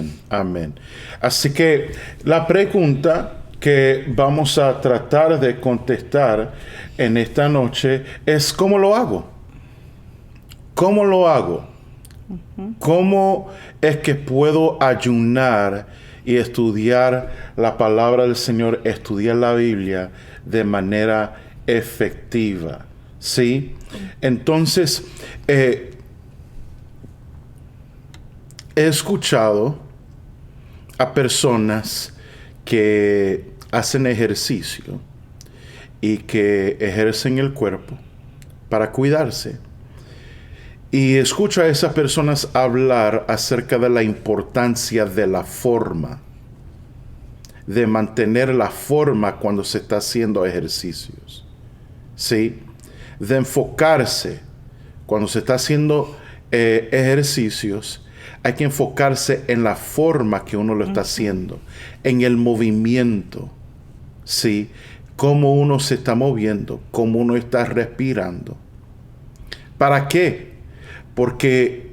Amén, amén. Así que la pregunta que vamos a tratar de contestar en esta noche es ¿cómo lo hago? ¿Cómo lo hago? ¿Cómo es que puedo ayunar y estudiar la palabra del Señor, estudiar la Biblia de manera efectiva? ¿Sí? Entonces, he escuchado a personas que hacen ejercicio y que ejercen el cuerpo para cuidarse. Y escucho a esas personas hablar acerca de la importancia de la forma, de mantener la forma cuando se está haciendo ejercicios, ¿sí? De enfocarse cuando se está haciendo ejercicios. Hay que enfocarse en la forma que uno lo está haciendo, en el movimiento, ¿sí? Cómo uno se está moviendo, cómo uno está respirando. ¿Para qué? ¿Por qué?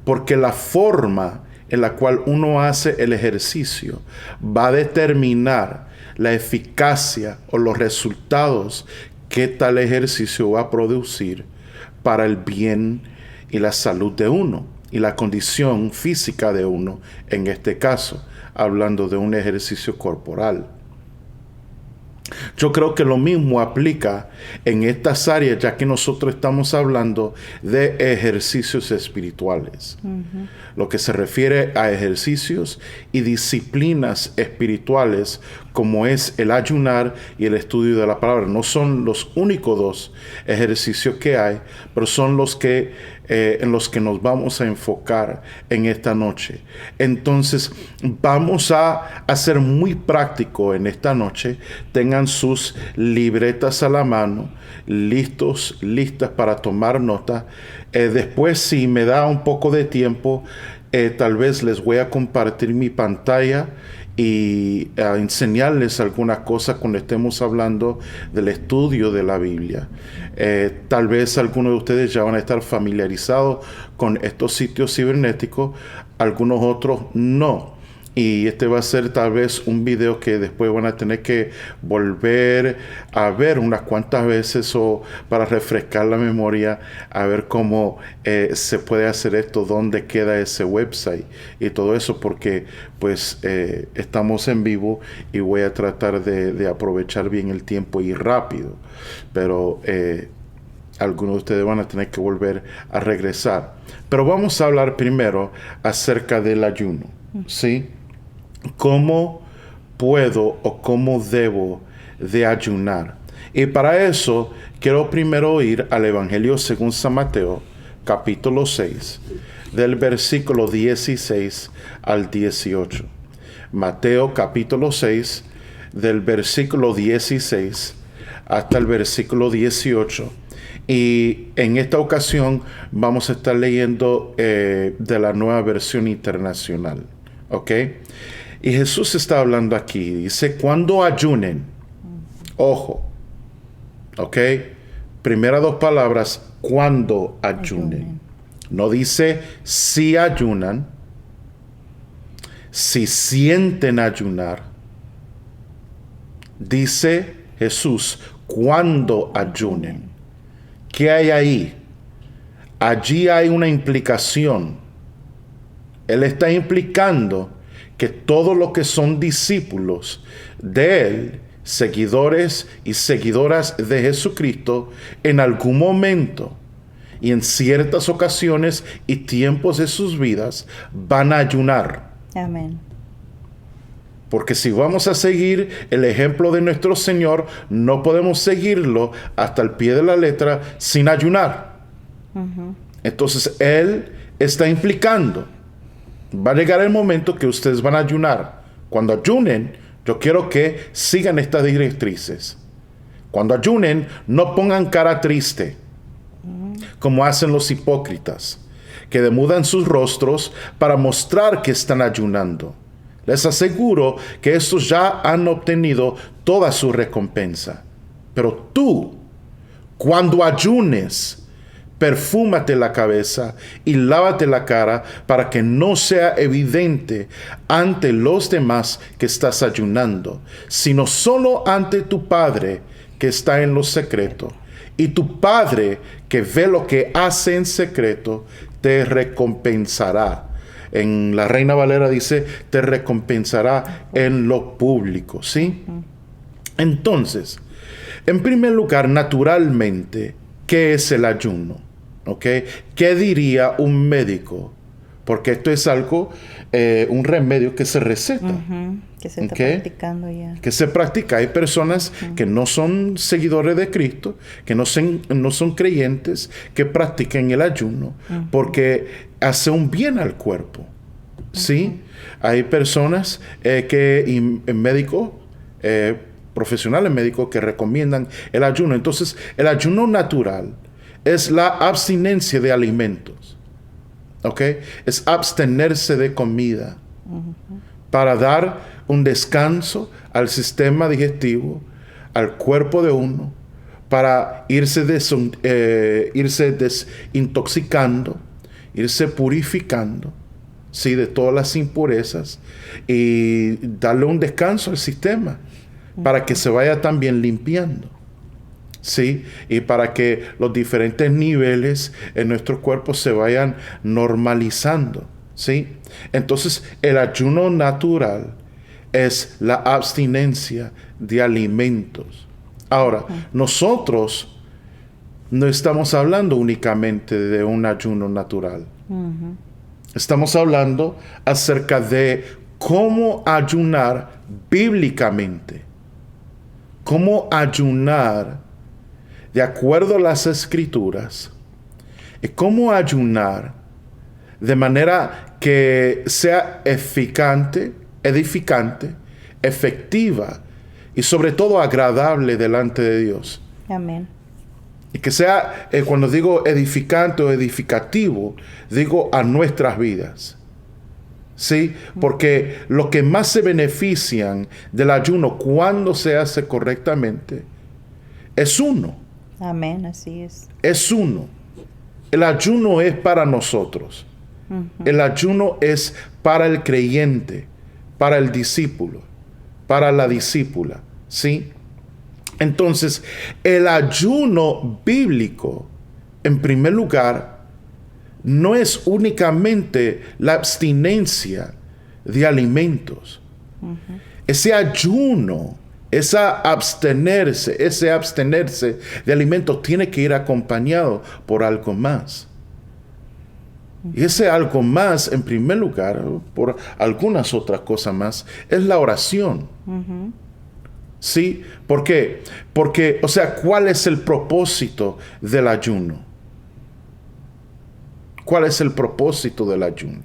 Porque la forma en la cual uno hace el ejercicio va a determinar la eficacia o los resultados que tal ejercicio va a producir para el bien y la salud de uno y la condición física de uno, en este caso, hablando de un ejercicio corporal. Yo creo que lo mismo aplica en estas áreas, ya que nosotros estamos hablando de ejercicios espirituales. Lo que se refiere a ejercicios y disciplinas espirituales, como es el ayunar y el estudio de la palabra. No son los únicos dos ejercicios que hay, pero son los que en los que nos vamos a enfocar en esta noche. Entonces, vamos a ser muy prácticos en esta noche. Tengan sus libretas a la mano, listas para tomar nota. Después, si me da un poco de tiempo, tal vez les voy a compartir mi pantalla y a enseñarles algunas cosas cuando estemos hablando del estudio de la Biblia. Tal vez algunos de ustedes ya van a estar familiarizados con estos sitios cibernéticos, algunos otros no. Y este va a ser tal vez un video que después van a tener que volver a ver unas cuantas veces o para refrescar la memoria, a ver cómo se puede hacer esto, dónde queda ese website y todo eso, porque pues estamos en vivo y voy a tratar de aprovechar bien el tiempo y rápido. Pero algunos de ustedes van a tener que volver a regresar. Pero vamos a hablar primero acerca del ayuno, ¿sí? ¿Cómo puedo o cómo debo de ayunar? Y para eso quiero primero ir al Evangelio según San Mateo, capítulo 6, del versículo 16 al 18. Mateo capítulo 6, del versículo 16 hasta el versículo 18. Y en esta ocasión vamos a estar leyendo de la Nueva Versión Internacional. ¿Ok? Y Jesús está hablando aquí. Dice, cuando ayunen. Ojo. ¿Ok? Primera dos palabras, cuando ayunen. No dice si ayunan. Si sienten ayunar. Dice Jesús, cuando ayunen. ¿Qué hay ahí? Allí hay una implicación. Él está implicando que todos los que son discípulos de Él, seguidores y seguidoras de Jesucristo, en algún momento y en ciertas ocasiones y tiempos de sus vidas van a ayunar. Amén. Porque si vamos a seguir el ejemplo de nuestro Señor, no podemos seguirlo hasta el pie de la letra sin ayunar. Entonces, Él está implicando, va a llegar el momento que ustedes van a ayunar. Cuando ayunen, yo quiero que sigan estas directrices. Cuando ayunen, no pongan cara triste, como hacen los hipócritas, que demudan sus rostros para mostrar que están ayunando. Les aseguro que estos ya han obtenido toda su recompensa. Pero tú, cuando ayunes, perfúmate la cabeza y lávate la cara para que no sea evidente ante los demás que estás ayunando, sino solo ante tu Padre que está en lo secreto. Y tu Padre que ve lo que hace en secreto, te recompensará. En la Reina Valera dice, te recompensará en lo público, ¿sí? Entonces, en primer lugar, naturalmente, ¿qué es el ayuno? ¿Ok? ¿Qué diría un médico? Porque esto es algo, un remedio que se receta. Que se está practicando ya. Que se practica. Hay personas que no son seguidores de Cristo, que no son creyentes, que practiquen el ayuno, porque hace un bien al cuerpo. ¿Sí? Hay personas médicos, profesionales médicos que recomiendan el ayuno. Entonces, el ayuno natural es la abstinencia de alimentos. ¿Ok? Es abstenerse de comida para dar un descanso al sistema digestivo, al cuerpo de uno, para irse desintoxicando, irse purificando, ¿sí? De todas las impurezas y darle un descanso al sistema para que se vaya también limpiando. ¿Sí? Y para que los diferentes niveles en nuestro cuerpo se vayan normalizando, ¿sí? Entonces, el ayuno natural es la abstinencia de alimentos. Ahora, nosotros no estamos hablando únicamente de un ayuno natural. Estamos hablando acerca de cómo ayunar bíblicamente. Cómo ayunar de acuerdo a las Escrituras, y cómo ayunar de manera que sea edificante, efectiva y sobre todo agradable delante de Dios. Amén. Y que sea, cuando digo edificante o edificativo, digo a nuestras vidas. ¿Sí? Porque los que más se benefician del ayuno cuando se hace correctamente es uno. Amén, así es. Es uno. El ayuno es para nosotros. El ayuno es para el creyente, para el discípulo, para la discípula, ¿sí? Entonces, el ayuno bíblico, en primer lugar, no es únicamente la abstinencia de alimentos. Ese ayuno, ese abstenerse de alimentos tiene que ir acompañado por algo más. Y ese algo más, en primer lugar, por algunas otras cosas más, es la oración. ¿Sí? ¿Por qué? Porque, o sea, ¿cuál es el propósito del ayuno? ¿Cuál es el propósito del ayuno?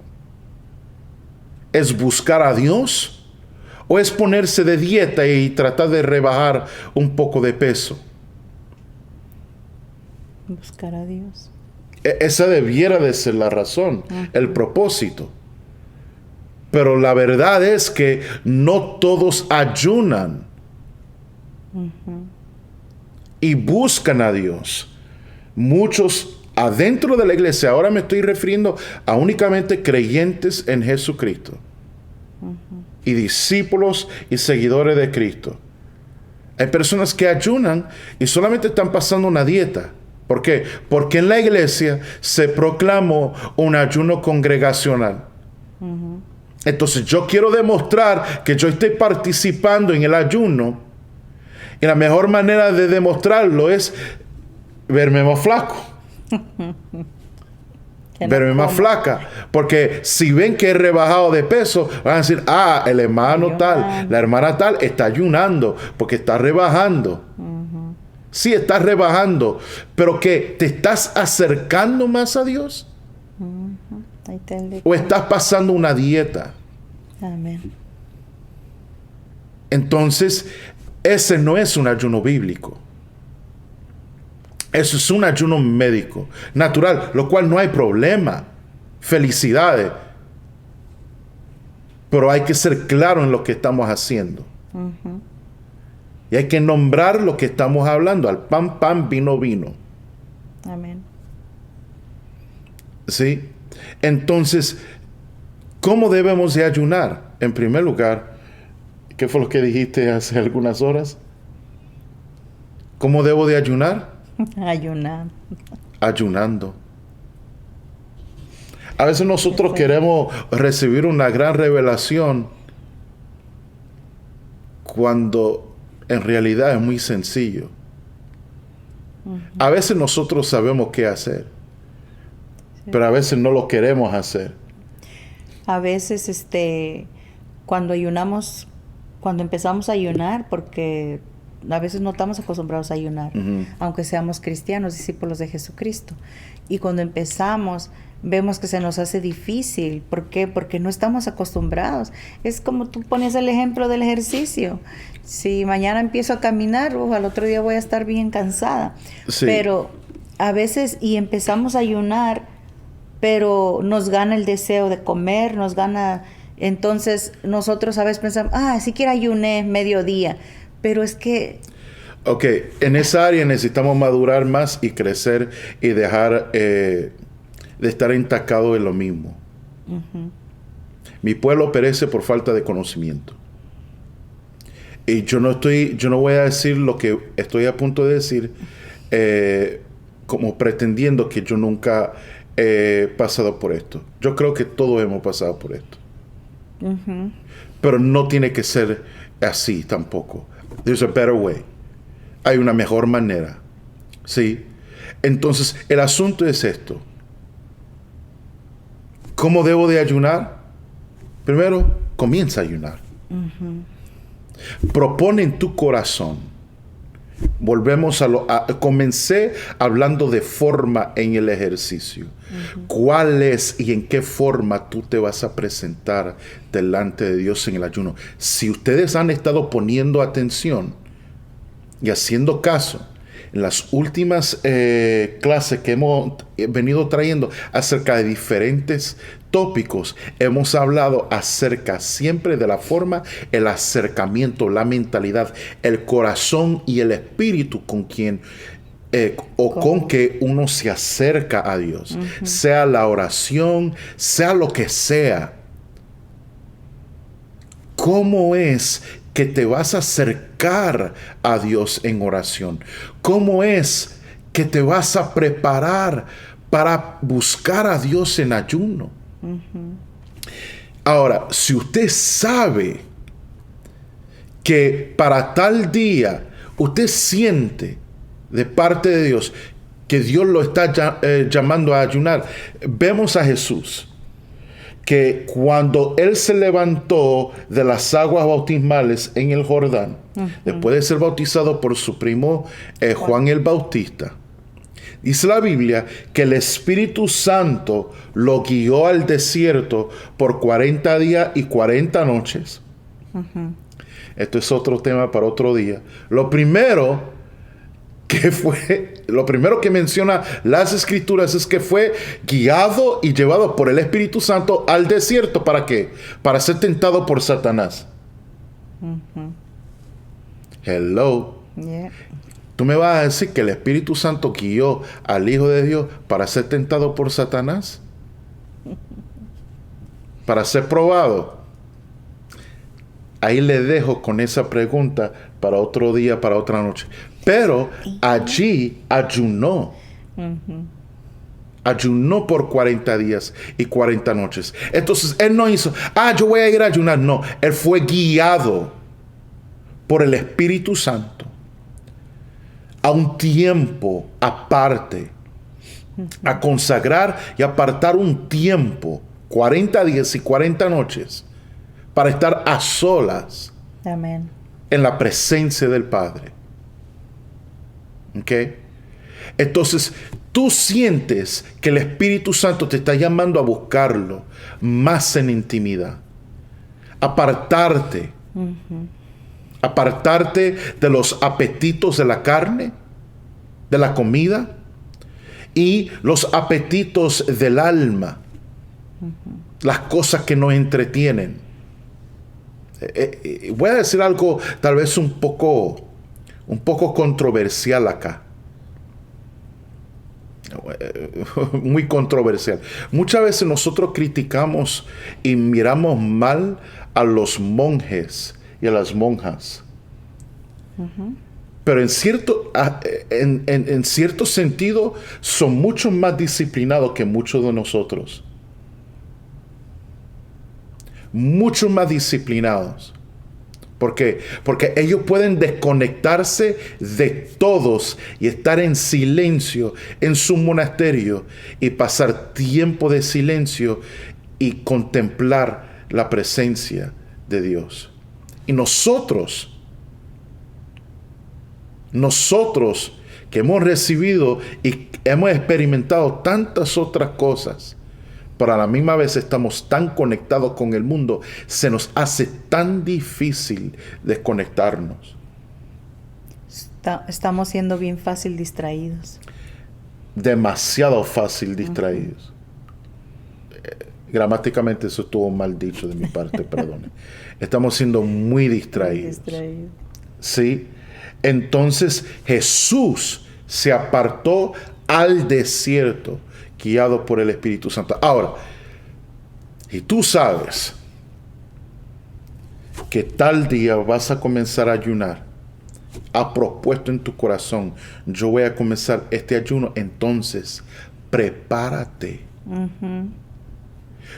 ¿Es buscar a Dios? ¿O es ponerse de dieta y tratar de rebajar un poco de peso? Buscar a Dios. Esa debiera de ser la razón, el propósito. Pero la verdad es que no todos ayunan y buscan a Dios. Muchos adentro de la iglesia, ahora me estoy refiriendo a únicamente creyentes en Jesucristo. Y discípulos y seguidores de Cristo. Hay personas que ayunan y solamente están pasando una dieta. ¿Por qué? Porque en la iglesia se proclamó un ayuno congregacional. Entonces yo quiero demostrar que yo estoy participando en el ayuno. Y la mejor manera de demostrarlo es verme más flaco. Verme más flaca. Porque si ven que he rebajado de peso, van a decir, el hermano tal, la hermana tal está ayunando porque está rebajando. Sí, estás rebajando, pero que te estás acercando más a Dios. ¿O estás pasando una dieta? Amén. Entonces, ese no es un ayuno bíblico. Eso es un ayuno médico, natural, lo cual no hay problema. Felicidades. Pero hay que ser claro en lo que estamos haciendo. Y hay que nombrar lo que estamos hablando. Al pan, pan, vino, vino. Amén. ¿Sí? Entonces, ¿cómo debemos de ayunar? En primer lugar, ¿qué fue lo que dijiste hace algunas horas? ¿Cómo debo de ayunar? Ayunar. Ayunando. A veces nosotros queremos recibir una gran revelación cuando en realidad es muy sencillo. A veces nosotros sabemos qué hacer, pero a veces no lo queremos hacer. A veces, cuando ayunamos, cuando empezamos a ayunar, porque a veces no estamos acostumbrados a ayunar, aunque seamos cristianos, discípulos de Jesucristo. Y cuando empezamos, vemos que se nos hace difícil. ¿Por qué? Porque no estamos acostumbrados. Es como tú pones el ejemplo del ejercicio. Si mañana empiezo a caminar, al otro día voy a estar bien cansada. Sí. Pero a veces, y empezamos a ayunar, pero nos gana el deseo de comer, nos gana... Entonces, nosotros a veces pensamos, siquiera ayuné mediodía. Pero es que... Ok, en esa área necesitamos madurar más y crecer y dejar de estar entacados en lo mismo. Mi pueblo perece por falta de conocimiento. Y yo no voy a decir lo que estoy a punto de decir como pretendiendo que yo nunca he pasado por esto. Yo creo que todos hemos pasado por esto. Pero no tiene que ser así tampoco. There's a better way. Hay una mejor manera. ¿Sí? Entonces, el asunto es esto. ¿Cómo debo de ayunar? Primero, comienza a ayunar. Propone en tu corazón. Volvemos comencé hablando de forma en el ejercicio. ¿Cuál es y en qué forma tú te vas a presentar delante de Dios en el ayuno? Si ustedes han estado poniendo atención y haciendo caso en las últimas clases que hemos venido trayendo acerca de diferentes tópicos, hemos hablado acerca siempre de la forma, el acercamiento, la mentalidad, el corazón y el espíritu con quien con que uno se acerca a Dios, sea la oración, sea lo que sea. ¿Cómo es que te vas a acercar a Dios en oración? ¿Cómo es que te vas a preparar para buscar a Dios en ayuno? Ahora, si usted sabe que para tal día usted siente de parte de Dios que Dios lo está llamando a ayunar, vemos a Jesús que cuando él se levantó de las aguas bautismales en el Jordán, después de ser bautizado por su primo Juan el Bautista, dice la Biblia que el Espíritu Santo lo guió al desierto por 40 días y 40 noches. Esto es otro tema para otro día. Lo primero que menciona las Escrituras es que fue guiado y llevado por el Espíritu Santo al desierto. ¿Para qué? Para ser tentado por Satanás. Hello. Yeah. ¿Tú me vas a decir que el Espíritu Santo guió al Hijo de Dios para ser tentado por Satanás? Para ser probado. Ahí le dejo con esa pregunta para otro día, para otra noche. Pero allí ayunó. Ayunó por 40 días y 40 noches. Entonces, él no hizo, yo voy a ir a ayunar. No, él fue guiado por el Espíritu Santo a un tiempo aparte, a consagrar y apartar un tiempo, 40 días y 40 noches, para estar a solas. Amén. En la presencia del Padre. ¿Ok? Entonces, tú sientes que el Espíritu Santo te está llamando a buscarlo más en intimidad. Apartarte. Apartarte de los apetitos de la carne, de la comida, y los apetitos del alma. Las cosas que nos entretienen. Voy a decir algo tal vez un poco controversial acá. muy controversial. Muchas veces nosotros criticamos y miramos mal a los monjes y a las monjas. Pero en cierto sentido son mucho más disciplinados que muchos de nosotros. Mucho más disciplinados. ¿Por qué? Porque ellos pueden desconectarse de todos y estar en silencio en su monasterio y pasar tiempo de silencio y contemplar la presencia de Dios. Y nosotros que hemos recibido y hemos experimentado tantas otras cosas, pero a la misma vez estamos tan conectados con el mundo, se nos hace tan difícil desconectarnos. Estamos siendo bien fácil distraídos. Demasiado fácil distraídos. Gramáticamente eso estuvo mal dicho de mi parte, perdone. Estamos siendo muy distraídos. Sí. Entonces Jesús se apartó al desierto, guiado por el Espíritu Santo. Ahora, y tú sabes que tal día vas a comenzar a ayunar, has propuesto en tu corazón, yo voy a comenzar este ayuno, entonces prepárate.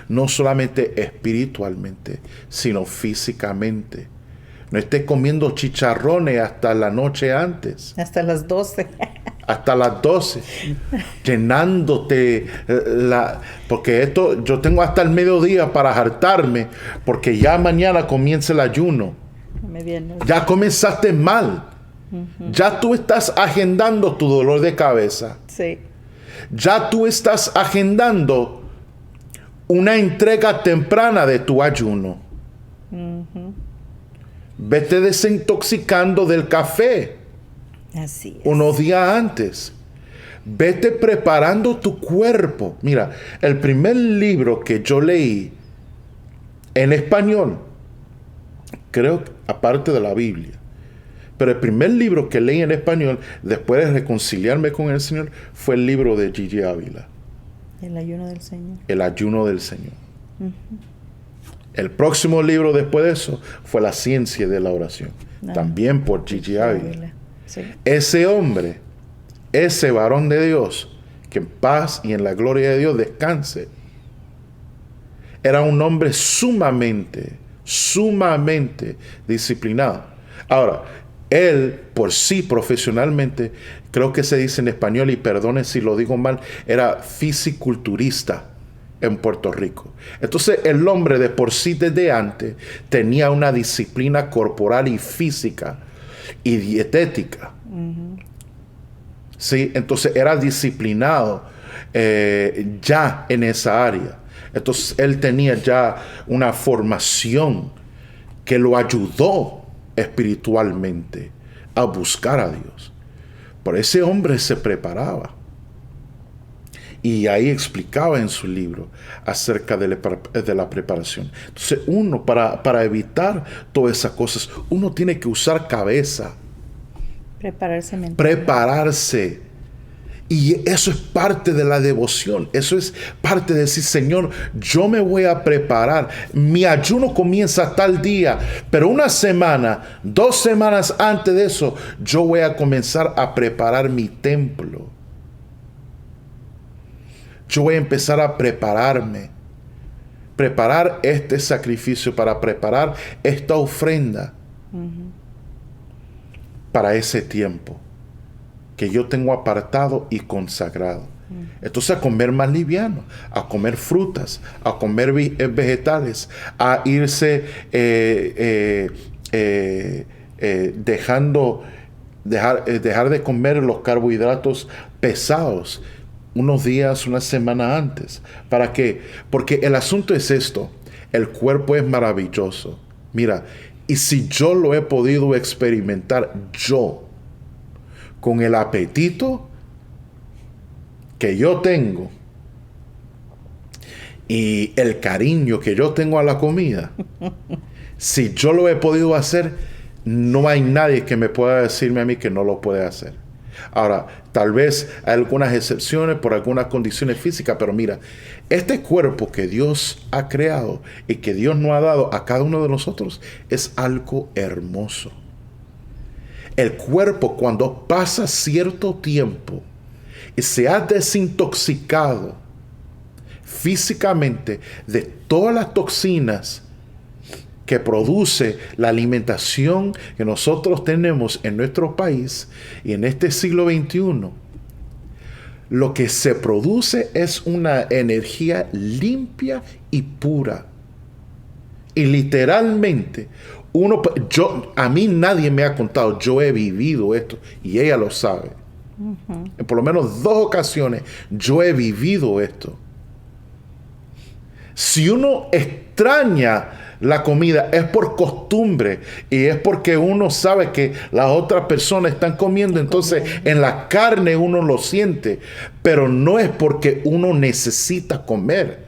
No solamente espiritualmente, sino físicamente. No estés comiendo chicharrones hasta la noche antes. Hasta las 12. Hasta las 12. Llenándote porque esto, yo tengo hasta el mediodía para hartarme, porque ya mañana comienza el ayuno. Ya comenzaste mal. Ya tú estás agendando tu dolor de cabeza. Sí. Ya tú estás agendando una entrega temprana de tu ayuno. Vete desintoxicando del café. Así es. Unos días antes. Vete preparando tu cuerpo. Mira, el primer libro que yo leí en español, creo que aparte de la Biblia, pero el primer libro que leí en español, después de reconciliarme con el Señor, fue el libro de Gigi Ávila. El ayuno del Señor. El ayuno del Señor. El próximo libro después de eso fue La ciencia de la oración. También por Gigi Ávila. Sí. Ese hombre, ese varón de Dios, que en paz y en la gloria de Dios descanse, era un hombre sumamente disciplinado. Ahora, él por sí profesionalmente, creo que se dice en español, y perdone si lo digo mal, era fisiculturista en Puerto Rico. Entonces el hombre de por sí desde antes tenía una disciplina corporal y física y dietética. Sí, entonces era disciplinado ya en esa área. Entonces él tenía ya una formación que lo ayudó espiritualmente a buscar a Dios. Por ese hombre se preparaba. Y ahí explicaba en su libro acerca de la preparación. Entonces uno, para evitar todas esas cosas, uno tiene que usar cabeza. Prepararse mentalmente. Prepararse. Y eso es parte de la devoción. Eso es parte de decir, Señor, yo me voy a preparar. Mi ayuno comienza tal día, pero una semana, 2 semanas antes de eso, yo voy a comenzar a preparar mi templo. Yo voy a empezar a prepararme. Preparar este sacrificio, para preparar esta ofrenda para ese tiempo que yo tengo apartado y consagrado. Entonces a comer más liviano, a comer frutas, a comer vegetales, a irse dejar de comer los carbohidratos pesados unos días, una semana antes. ¿Para qué? Porque el asunto es esto: el cuerpo es maravilloso. Mira, y si yo lo he podido experimentar yo, con el apetito que yo tengo y el cariño que yo tengo a la comida, si yo lo he podido hacer, no hay nadie que me pueda decirme a mí que no lo puede hacer. Ahora, tal vez hay algunas excepciones por algunas condiciones físicas, pero mira, este cuerpo que Dios ha creado y que Dios nos ha dado a cada uno de nosotros es algo hermoso. El cuerpo, cuando pasa cierto tiempo y se ha desintoxicado físicamente de todas las toxinas que produce la alimentación que nosotros tenemos en nuestro país y en este siglo XXI, lo que se produce es una energía limpia y pura. Y literalmente, a mí nadie me ha contado, yo he vivido esto y ella lo sabe. En por lo menos 2 ocasiones yo he vivido esto. Si uno extraña la comida es por costumbre y es porque uno sabe que las otras personas están comiendo, entonces en la carne uno lo siente, pero no es porque uno necesita comer.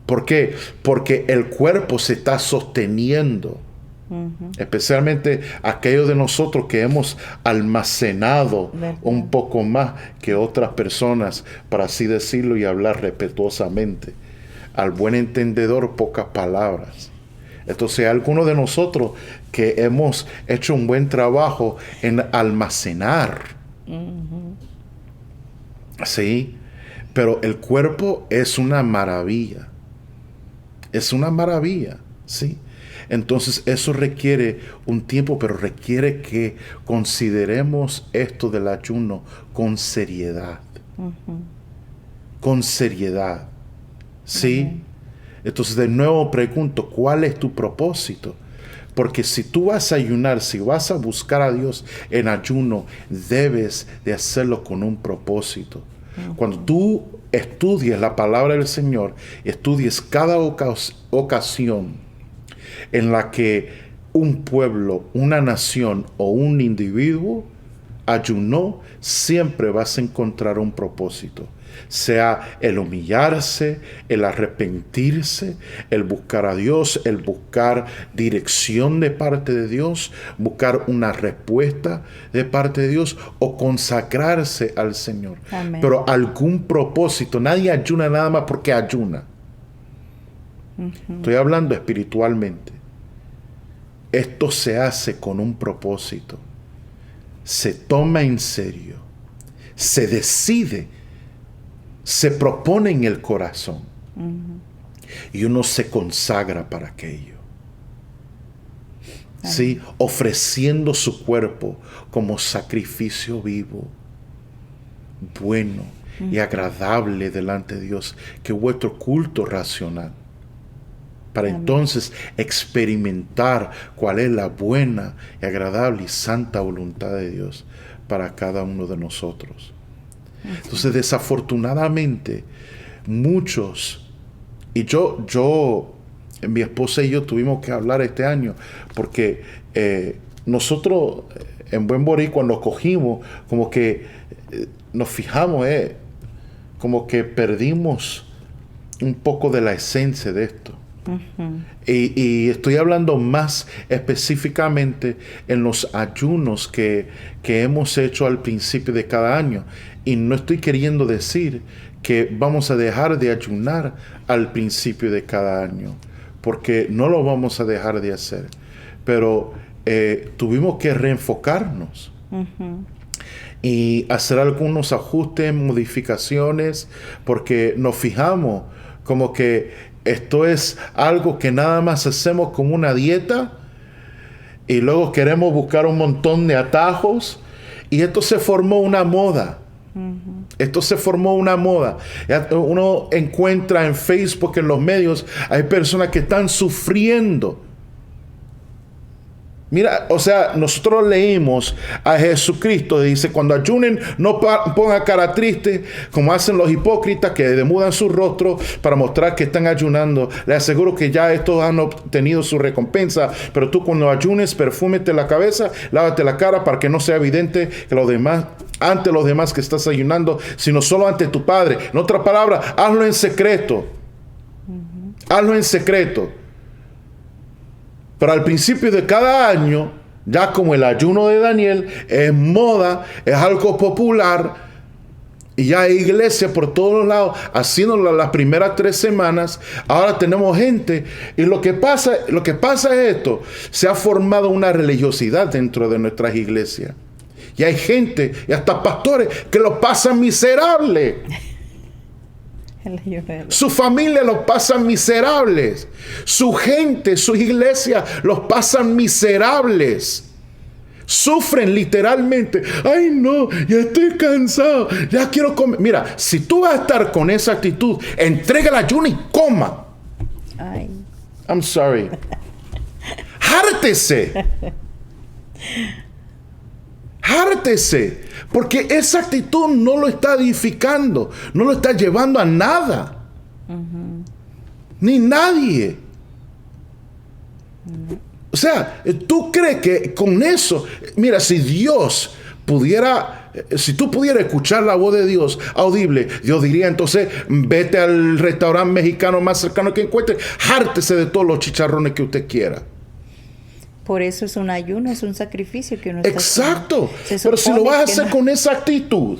¿Por qué? Porque el cuerpo se está sosteniendo. Especialmente aquellos de nosotros que hemos almacenado un poco más que otras personas, para así decirlo y hablar respetuosamente. Al buen entendedor, pocas palabras. Entonces, algunos de nosotros que hemos hecho un buen trabajo en almacenar. Sí, pero el cuerpo es una maravilla. Es una maravilla, sí. Entonces eso requiere un tiempo, pero requiere que consideremos esto del ayuno con seriedad. Con seriedad. ¿Sí? Entonces de nuevo pregunto, ¿cuál es tu propósito? Porque si tú vas a ayunar, si vas a buscar a Dios en ayuno, debes de hacerlo con un propósito. Cuando tú estudies la palabra del Señor, estudies cada ocasión en la que un pueblo, una nación o un individuo ayunó, siempre vas a encontrar un propósito. Sea el humillarse, el arrepentirse, el buscar a Dios, el buscar dirección de parte de Dios, buscar una respuesta de parte de Dios o consagrarse al Señor. Amén. Pero algún propósito. Nadie ayuna nada más porque ayuna. Estoy hablando espiritualmente. Esto se hace con un propósito. Se toma en serio. Se decide. Se propone en el corazón. Y uno se consagra para aquello. ¿Sí? Ofreciendo su cuerpo como sacrificio vivo, bueno y agradable delante de Dios, que es vuestro culto racional. Para entonces experimentar cuál es la buena y agradable y santa voluntad de Dios para cada uno de nosotros. Entonces, desafortunadamente, muchos, y mi esposa y yo tuvimos que hablar este año, porque nosotros en Buen Boricua nos cogimos, como que nos fijamos, como que perdimos un poco de la esencia de esto. Y estoy hablando más específicamente en los ayunos que hemos hecho al principio de cada año. Y no estoy queriendo decir que vamos a dejar de ayunar al principio de cada año, porque no lo vamos a dejar de hacer. Pero tuvimos que reenfocarnos y hacer algunos ajustes, modificaciones, porque nos fijamos como que esto es algo que nada más hacemos como una dieta y luego queremos buscar un montón de atajos y esto se formó una moda. Esto se formó una moda. Uno encuentra en Facebook, en los medios, hay personas que están sufriendo. Mira, o sea, nosotros leímos a Jesucristo, dice, cuando ayunen no pongan cara triste, como hacen los hipócritas que demudan su rostro para mostrar que están ayunando. Les aseguro que ya estos han obtenido su recompensa, pero tú cuando ayunes, perfúmete la cabeza, lávate la cara para que no sea evidente que los demás, ante los demás que estás ayunando, sino solo ante tu Padre. En otra palabra, hazlo en secreto. Hazlo en secreto. Pero al principio de cada año Ya como el ayuno de Daniel es moda, es algo popular, y ya hay iglesia por todos lados haciéndolo las primeras 3 semanas. Ahora tenemos gente, y lo que pasa es esto: se ha formado una religiosidad dentro de nuestras iglesias. Y hay gente, y hasta pastores, que lo pasan miserable. Su familia los pasan miserables. Su gente, sus iglesias los pasan miserables. Sufren literalmente. Ay, no, ya estoy cansado, ya quiero comer. Mira, si tú vas a estar con esa actitud, entrega el ayuno y coma. Ay. I'm sorry. Hártese. Hártese, porque esa actitud no lo está edificando, no lo está llevando a nada. Ni nadie. O sea, ¿tú crees que con eso, mira, si tú pudieras escuchar la voz de Dios audible, Dios diría entonces: vete al restaurante mexicano más cercano que encuentre, hártese de todos los chicharrones que usted quiera. Por eso es un ayuno, es un sacrificio que uno está Exacto. Pero si lo vas a hacer con esa actitud,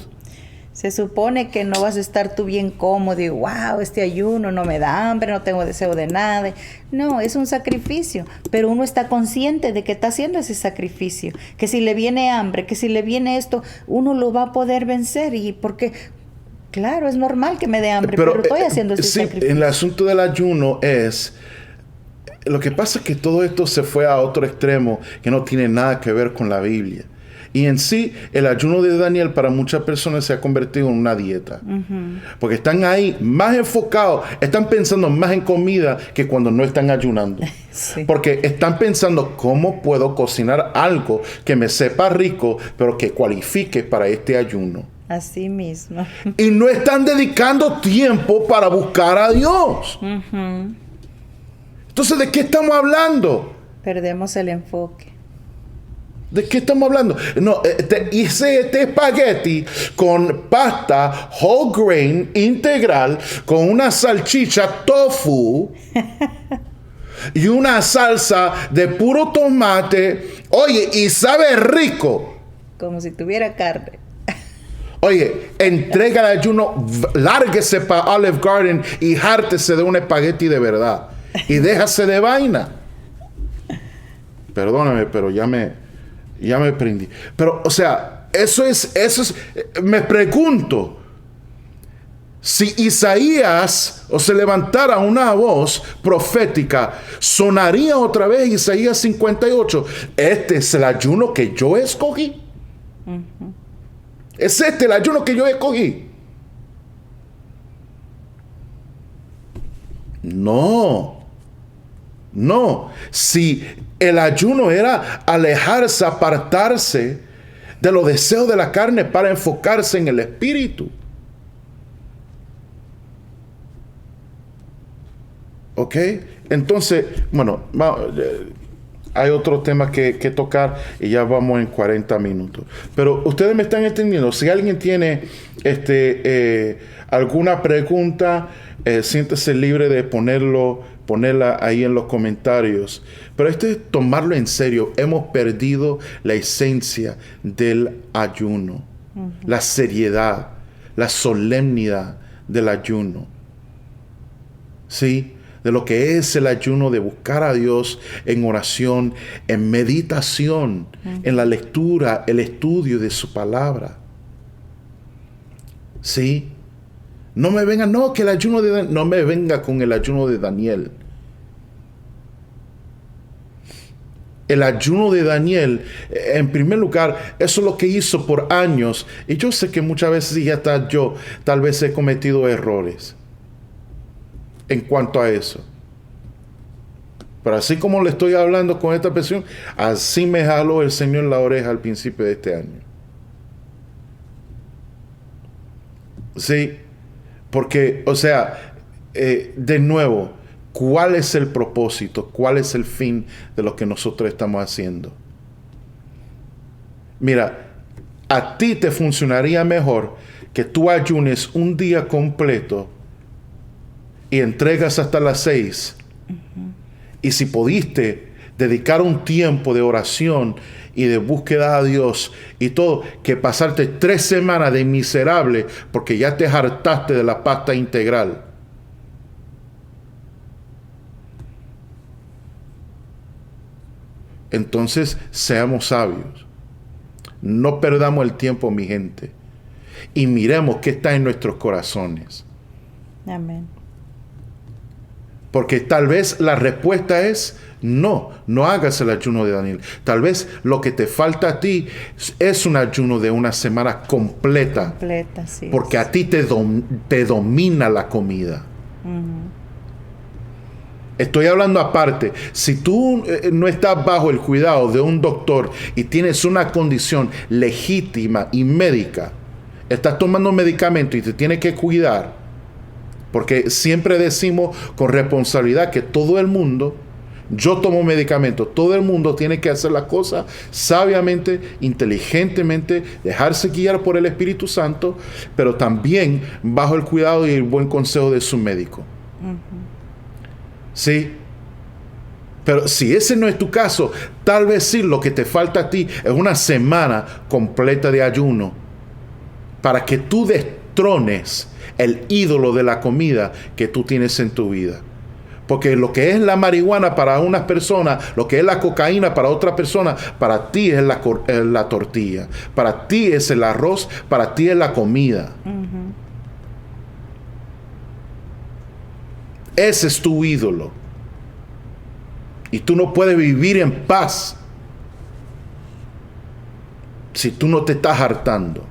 se supone que no vas a estar tú bien cómodo y wow, este ayuno no me da hambre, no tengo deseo de nada. No, es un sacrificio, pero uno está consciente de que está haciendo ese sacrificio, que si le viene hambre, que si le viene esto, uno lo va a poder vencer. Y porque, claro, es normal que me dé hambre, pero estoy haciendo ese sacrificio. El asunto del ayuno es... Lo que pasa es que todo esto se fue a otro extremo que no tiene nada que ver con la Biblia. Y en sí, el ayuno de Daniel para muchas personas se ha convertido en una dieta. Porque están ahí más enfocados, están pensando más en comida que cuando no están ayunando. Sí. Porque están pensando: ¿cómo puedo cocinar algo que me sepa rico, pero que cualifique para este ayuno? Así mismo. Y no están dedicando tiempo para buscar a Dios. Entonces, ¿de qué estamos hablando? Perdemos el enfoque. ¿De qué estamos hablando? No, hice este espagueti con pasta whole grain integral, con una salchicha tofu y una salsa de puro tomate. Oye, y sabe rico. Como si tuviera carne. Oye, entrega el ayuno, lárguese para Olive Garden y hártese de un espagueti de verdad. Y déjase de vaina. Perdóname, pero ya me prendí. Pero, o sea, eso es, me pregunto, si Isaías, o se levantara una voz profética, sonaría otra vez Isaías 58. Este es el ayuno que yo escogí. Es el ayuno que yo escogí. No, si el ayuno era alejarse, apartarse de los deseos de la carne para enfocarse en el espíritu. ¿Ok? Entonces, bueno, hay otro tema que tocar y ya vamos en 40 minutos. Pero ustedes me están entendiendo. Si alguien tiene alguna pregunta, siéntese libre de ponerla ahí en los comentarios. Pero es tomarlo en serio. Hemos perdido la esencia del ayuno, la seriedad, la solemnidad del ayuno. ¿Sí? De lo que es el ayuno, de buscar a Dios en oración, en meditación, en la lectura, el estudio de su palabra. ¿Sí? No me venga, no me venga con el ayuno de Daniel. El ayuno de Daniel, en primer lugar, eso es lo que hizo por años. Y yo sé que muchas veces ya yo tal vez he cometido errores en cuanto a eso. Pero así como le estoy hablando con esta presión, así me jaló el Señor la oreja al principio de este año. Sí, porque, o sea, de nuevo, ¿cuál es el propósito? ¿Cuál es el fin de lo que nosotros estamos haciendo? Mira, a ti te funcionaría mejor que tú ayunes un día completo y entregas hasta las 6. Y si pudiste, dedicar un tiempo de oración y de búsqueda a Dios y todo, que pasarte 3 semanas de miserable porque ya te hartaste de la pasta integral. Entonces, seamos sabios. No perdamos el tiempo, mi gente. Y miremos qué está en nuestros corazones. Amén. Porque tal vez la respuesta es no hagas el ayuno de Daniel. Tal vez lo que te falta a ti es un ayuno de una semana completa. Completa, sí. Porque a ti te domina la comida. Estoy hablando aparte. Si tú no estás bajo el cuidado de un doctor y tienes una condición legítima y médica, estás tomando medicamento y te tienes que cuidar, porque siempre decimos con responsabilidad que todo el mundo, yo tomo medicamentos, todo el mundo tiene que hacer las cosas sabiamente, inteligentemente, dejarse guiar por el Espíritu Santo, pero también bajo el cuidado y el buen consejo de su médico. ¿Sí? Pero si ese no es tu caso, tal vez sí lo que te falta a ti es una semana completa de ayuno para que tú destrones el ídolo de la comida que tú tienes en tu vida. Porque lo que es la marihuana para unas personas, lo que es la cocaína para otras personas, para ti es la tortilla, para ti es el arroz, para ti es la comida. Ese es tu ídolo. Y tú no puedes vivir en paz si tú no te estás hartando.